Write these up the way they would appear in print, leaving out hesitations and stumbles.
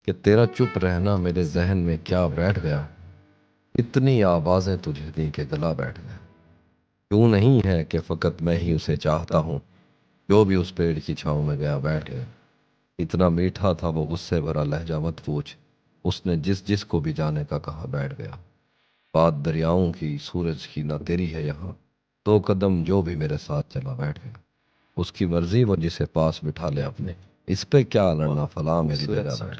कि तेरा चुप रहना मेरे जहन में क्या बैठ गया। इतनी आवाज़ें तुझे दी के गला बैठ गया। क्यों नहीं है कि फ़कत मैं ही उसे चाहता हूँ, जो भी उस पेड़ की छाँव में गया बैठ गया। इतना मीठा था वो गुस्से भरा लहजा मत पूछ, उसने जिस जिस को भी जाने का कहा बैठ गया। बात दरियाओं की सूरज की ना तेरी है यहाँ, 2 कदम जो भी मेरे साथ चला बैठ गया। उसकी मर्जी वो जिसे पास बिठा ले अपने, इस पे क्या लड़ना फला मेरी जगह बैठ।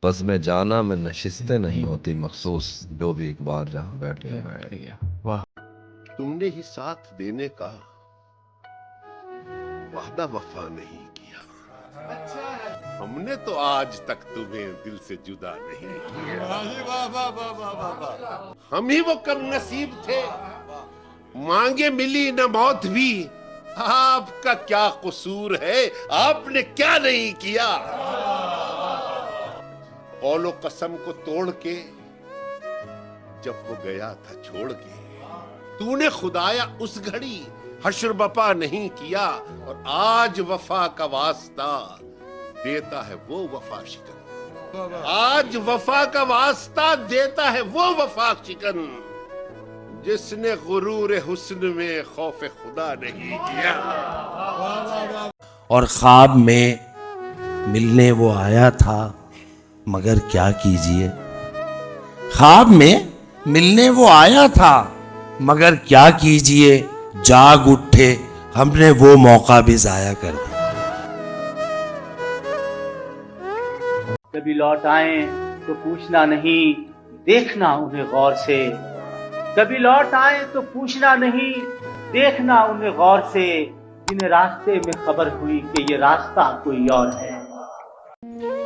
बस में जाना में नशिस्तें नहीं होती मखसूस, जो भी एक बार जहाँ बैठ गया। वाह। तुमने ही साथ देने का वादा वफा नहीं किया। हमने तो आज तक तुम्हें दिल से जुदा नहीं किया। हम ही वो कम नसीब थे, मांगे मिली न मौत भी। आपका क्या कसूर है, आपने क्या नहीं किया। कौलो कसम को तोड़ के जब वो गया था छोड़ के, तूने खुदाया उस घड़ी हश्र बपा नहीं किया। और आज वफा का वास्ता देता है वो वफा शिकन। आज वफा का वास्ता देता है वो वफा शिकन, जिसने गुरूर हुस्न में खौफ खुदा नहीं किया। और ख्वाब में मिलने वो आया था, मगर क्या कीजिए। ख्वाब में मिलने वो आया था, मगर क्या कीजिए। जाग उठे हमने वो मौका भी जाया कर दिया। कभी लौट आए तो पूछना नहीं, देखना उन्हें गौर से। कभी लौट आए तो पूछना नहीं, देखना उन्हें गौर से। जिन्हें रास्ते में खबर हुई कि ये रास्ता कोई और है।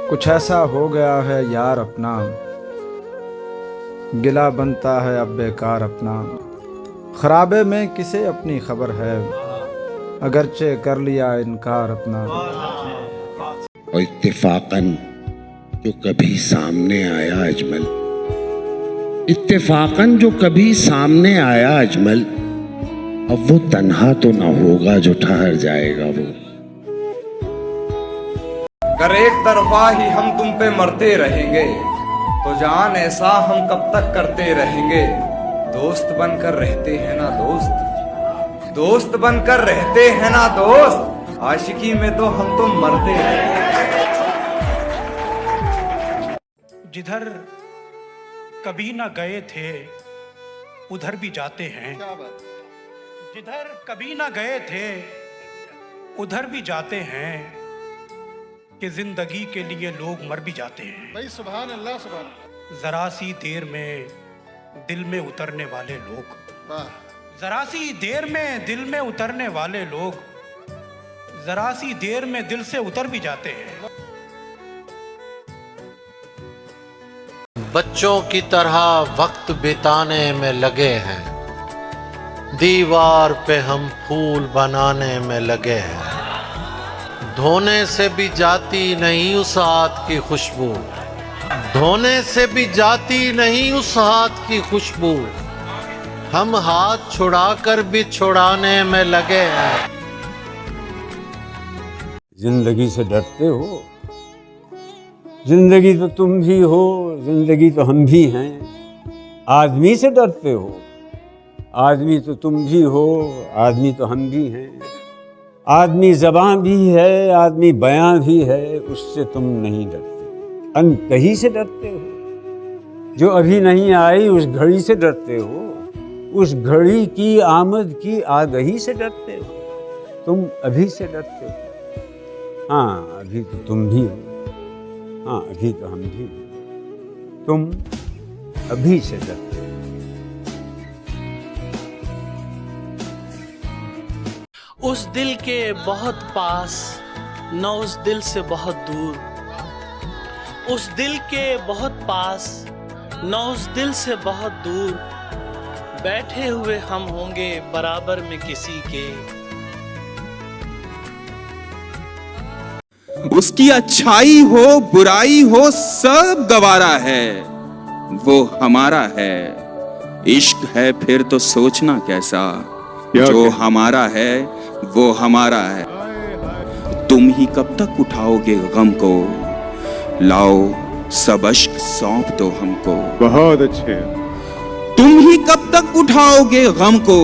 कुछ ऐसा हो गया है यार अपना, गिला बनता है अब बेकार अपना। खराबे में किसे अपनी खबर है, अगरचे कर लिया इनकार अपना। और इत्तेफाकन जो कभी सामने आया अजमल, इत्तेफाकन जो कभी सामने आया अजमल, अब वो तन्हा तो ना होगा जो ठहर जाएगा वो। अगर एक तरफा ही हम तुम पे मरते रहेंगे, तो जान ऐसा हम कब तक करते रहेंगे। दोस्त बनकर रहते हैं ना दोस्त, दोस्त बनकर रहते हैं ना दोस्त। आशिकी में तो हम तो मरते हैं। जिधर कभी ना गए थे उधर भी जाते हैं। जिधर कभी ना गए थे उधर भी जाते हैं, कि जिंदगी के लिए लोग मर भी जाते हैं। भाई सुभान अल्लाह सुभान। जरा सी देर में दिल में उतरने वाले लोग, जरा सी देर में दिल में उतरने वाले लोग, जरा सी देर में दिल से उतर भी जाते हैं। बच्चों की तरह वक्त बिताने में लगे हैं, दीवार पे हम फूल बनाने में लगे हैं। धोने से भी जाती नहीं उस हाथ की खुशबू, धोने से भी जाती नहीं उस हाथ की खुशबू। हम हाथ छुड़ाकर भी छुड़ाने में लगे हैं। जिंदगी से डरते हो, जिंदगी तो तुम भी हो, जिंदगी तो हम भी हैं। आदमी से डरते हो, आदमी तो तुम भी हो, आदमी तो हम भी हैं। आदमी ज़बान भी है, आदमी बयां भी है, उससे तुम नहीं डरते। अनकही से डरते हो, जो अभी नहीं आई उस घड़ी से डरते हो, उस घड़ी की आमद की आगही से डरते हो। तुम अभी से डरते हो। हाँ अभी तो तुम भी हो, हाँ अभी तो हम भी हो। तुम अभी से डरते हो। उस दिल के बहुत पास, न उस दिल से बहुत दूर। उस दिल के बहुत पास, न उस दिल से बहुत दूर। बैठे हुए हम होंगे बराबर में किसी के। उसकी अच्छाई हो बुराई हो सब गवारा है, वो हमारा है। इश्क है फिर तो सोचना कैसा, जो हमारा है वो हमारा है। तुम ही कब तक उठाओगे गम को, लाओ सब अश्क सौंप दो हमको। बहुत अच्छे। तुम ही कब तक उठाओगे गम को,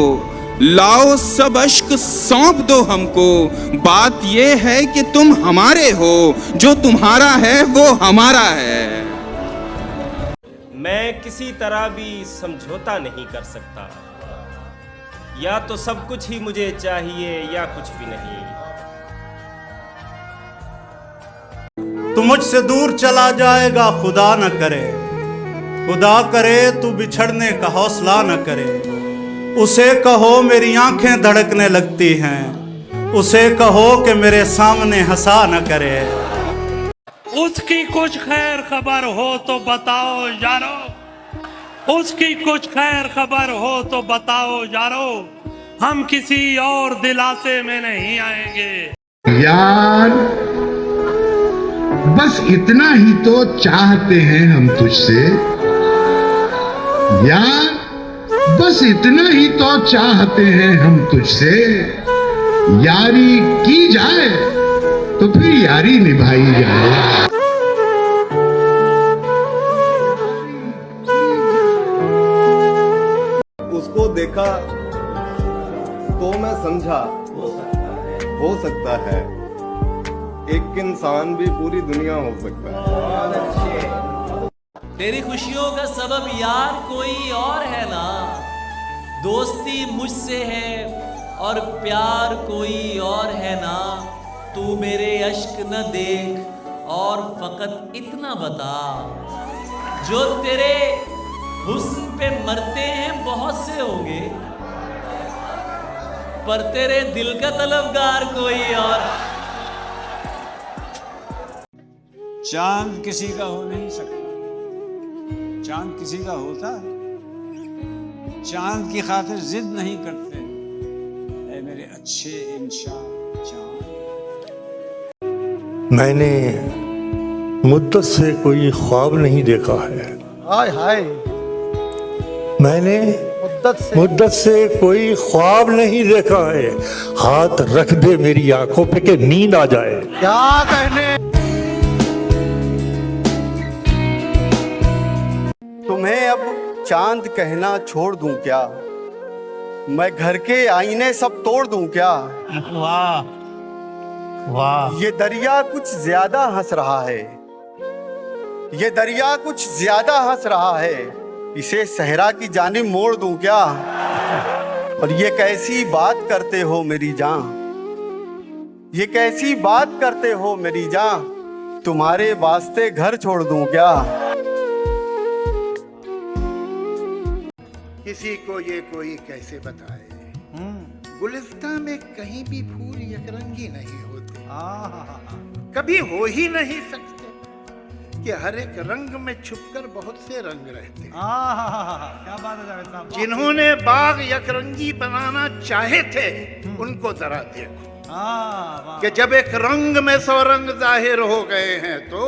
लाओ सब अश्क सौंप दो हमको। बात ये है कि तुम हमारे हो, जो तुम्हारा है वो हमारा है। मैं किसी तरह भी समझौता नहीं कर सकता, या तो सब कुछ ही मुझे चाहिए या कुछ भी नहीं। तू मुझसे दूर चला जाएगा खुदा न करे, खुदा करे तू बिछड़ने का हौसला न करे। उसे कहो मेरी आंखें धड़कने लगती हैं, उसे कहो कि मेरे सामने हंसा न करे। उसकी कुछ खैर खबर हो तो बताओ यारो, उसकी कुछ खैर खबर हो तो बताओ यारो, हम किसी और दिलासे में नहीं आएंगे। यार बस इतना ही तो चाहते हैं हम तुझसे, यार बस इतना ही तो चाहते हैं हम तुझसे। यारी की जाए तो फिर यारी निभाई जाए। उसको देखा तो मैं समझा हो सकता है एक इंसान भी पूरी दुनिया हो सकता है। तेरी खुशियों का सबब यार कोई और है ना, दोस्ती मुझसे है और प्यार कोई और है ना। तू मेरे अश्क न देख और फकत इतना बता, जो तेरे हुस्न पे मरते हैं बहुत से होंगे, पर तेरे दिल का तलबगार कोई और। चांद किसी का हो नहीं सकता, चांद किसी का होता है। चांद की खातिर जिद नहीं करते ऐ मेरे अच्छे इंसान चांद। मैंने मुद्दत से कोई ख्वाब नहीं देखा है। हाय हाय। मैंने मुद्दत से कोई ख्वाब नहीं देखा है। हाथ रख दे मेरी आंखों पे कि नींद आ जाए। क्या कहने। तुम्हें अब चांद कहना छोड़ दूं क्या, मैं घर के आईने सब तोड़ दूं क्या। वाह वाह। ये दरिया कुछ ज्यादा हंस रहा है, ये दरिया कुछ ज्यादा हंस रहा है। इसे सहरा की जानिब मोड़ दूं क्या। और ये कैसी बात करते हो मेरी जान, ये कैसी बात करते हो मेरी जान। तुम्हारे वास्ते घर छोड़ दूं क्या। किसी को ये कोई कैसे बताए, गुलिस्तां में कहीं भी फूल यकरंगी नहीं होते, कभी हो ही नहीं सकते कि हर एक रंग में छुपकर बहुत से रंग रहते। क्या बात है जावेद साहब। जिन्होंने बाग यकरंगी बनाना चाहे थे उनको जरा देखो कि जब एक रंग में 100 रंग जाहिर हो गए हैं तो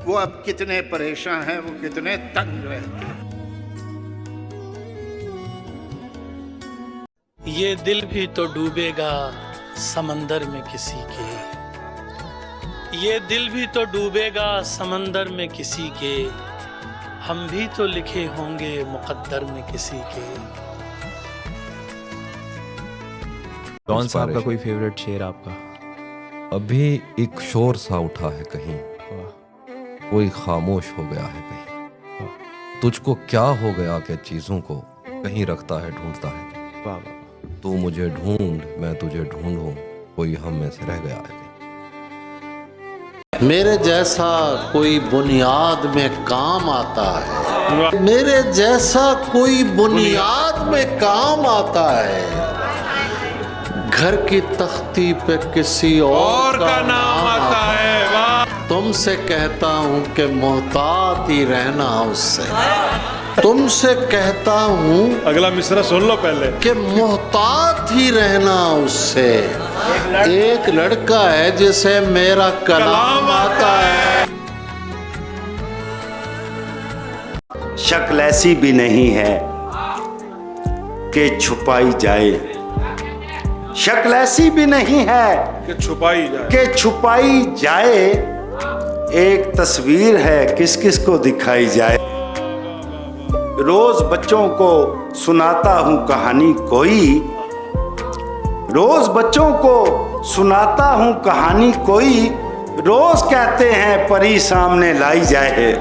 वो अब कितने परेशान हैं, वो कितने तंग रहते हैं। ये दिल भी तो डूबेगा समंदर में किसी के, ये दिल भी तो डूबेगा समंदर में किसी के। हम भी तो लिखे होंगे मुकद्दर में किसी के। कौन सा आपका कोई फेवरेट शेर आपका? अभी एक शोर सा उठा है कहीं, कोई खामोश हो गया है कहीं। तुझको क्या हो गया कि चीजों को कहीं रखता है ढूंढता है। तू मुझे ढूंढ मैं तुझे ढूंढूं, कोई हम में से रह गया है। मेरे जैसा कोई बुनियाद में काम आता है, मेरे जैसा कोई बुनियाद में काम आता है। घर की तख्ती पे किसी और का नाम आता है। तुमसे कहता हूँ कि मोहतात ही रहना उससे, तुमसे कहता हूँ अगला मिसरा सुन लो पहले कि मोहतात ही रहना उससे। एक लड़का है जिसे मेरा कलाम आता है। शक्ल ऐसी भी नहीं है कि छुपाई जाए, शक्ल ऐसी भी नहीं है कि छुपाई जाए, कि छुपाई जाए। एक तस्वीर है, किस किस को दिखाई जाए। रोज बच्चों को सुनाता हूँ कहानी कोई, रोज बच्चों को सुनाता हूँ कहानी कोई, रोज कहते हैं परी सामने लाई जाए।